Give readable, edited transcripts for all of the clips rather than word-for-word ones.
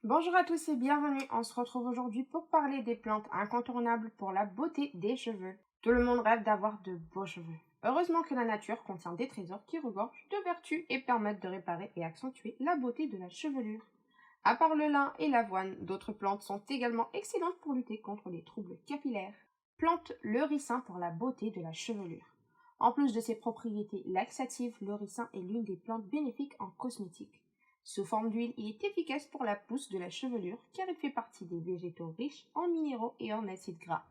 Bonjour à tous et bienvenue. On se retrouve aujourd'hui pour parler des plantes incontournables pour la beauté des cheveux. Tout le monde rêve d'avoir de beaux cheveux. Heureusement que la nature contient des trésors qui regorgent de vertus et permettent de réparer et accentuer la beauté de la chevelure. À part le lin et l'avoine, d'autres plantes sont également excellentes pour lutter contre les troubles capillaires. Plante le ricin pour la beauté de la chevelure. En plus de ses propriétés laxatives, le ricin est l'une des plantes bénéfiques en cosmétique. Sous forme d'huile, il est efficace pour la pousse de la chevelure car il fait partie des végétaux riches en minéraux et en acides gras.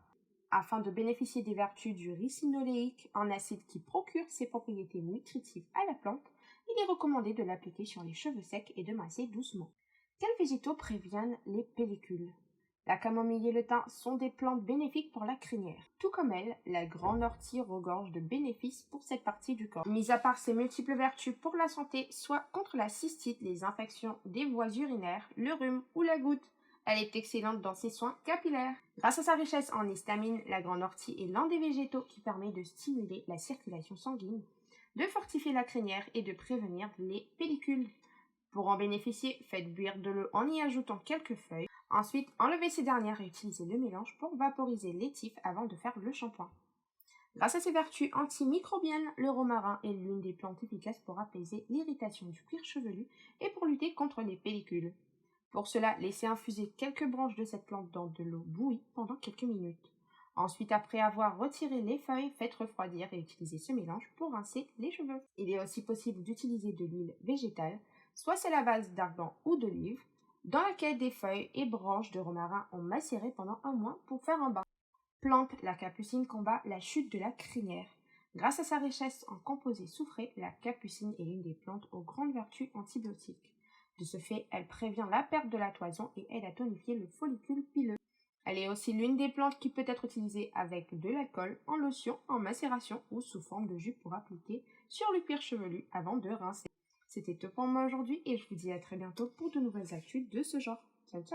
Afin de bénéficier des vertus du ricinoléique en acide qui procure ses propriétés nutritives à la plante, il est recommandé de l'appliquer sur les cheveux secs et de masser doucement. Quels végétaux préviennent les pellicules? La camomille et le thym sont des plantes bénéfiques pour la crinière. Tout comme elle, la grande ortie regorge de bénéfices pour cette partie du corps. Mis à part ses multiples vertus pour la santé, soit contre la cystite, les infections des voies urinaires, le rhume ou la goutte, elle est excellente dans ses soins capillaires. Grâce à sa richesse en histamine, la grande ortie est l'un des végétaux qui permet de stimuler la circulation sanguine, de fortifier la crinière et de prévenir les pellicules. Pour en bénéficier, faites bouillir de l'eau en y ajoutant quelques feuilles. Ensuite, enlevez ces dernières et utilisez le mélange pour vaporiser les tifs avant de faire le shampoing. Grâce à ses vertus antimicrobiennes, le romarin est l'une des plantes efficaces pour apaiser l'irritation du cuir chevelu et pour lutter contre les pellicules. Pour cela, laissez infuser quelques branches de cette plante dans de l'eau bouillie pendant quelques minutes. Ensuite, après avoir retiré les feuilles, faites refroidir et utilisez ce mélange pour rincer les cheveux. Il est aussi possible d'utiliser de l'huile végétale, soit c'est à base d'argan ou d'olive, dans laquelle des feuilles et branches de romarin ont macéré pendant un mois pour faire un bain. Plante, la capucine combat la chute de la crinière. Grâce à sa richesse en composés soufrés, la capucine est l'une des plantes aux grandes vertus antibiotiques. De ce fait, elle prévient la perte de la toison et aide à tonifier le follicule pileux. Elle est aussi l'une des plantes qui peut être utilisée avec de l'alcool, en lotion, en macération ou sous forme de jus pour appliquer sur le cuir chevelu avant de rincer. C'était tout pour moi aujourd'hui et je vous dis à très bientôt pour de nouvelles actus de ce genre. Ciao ciao!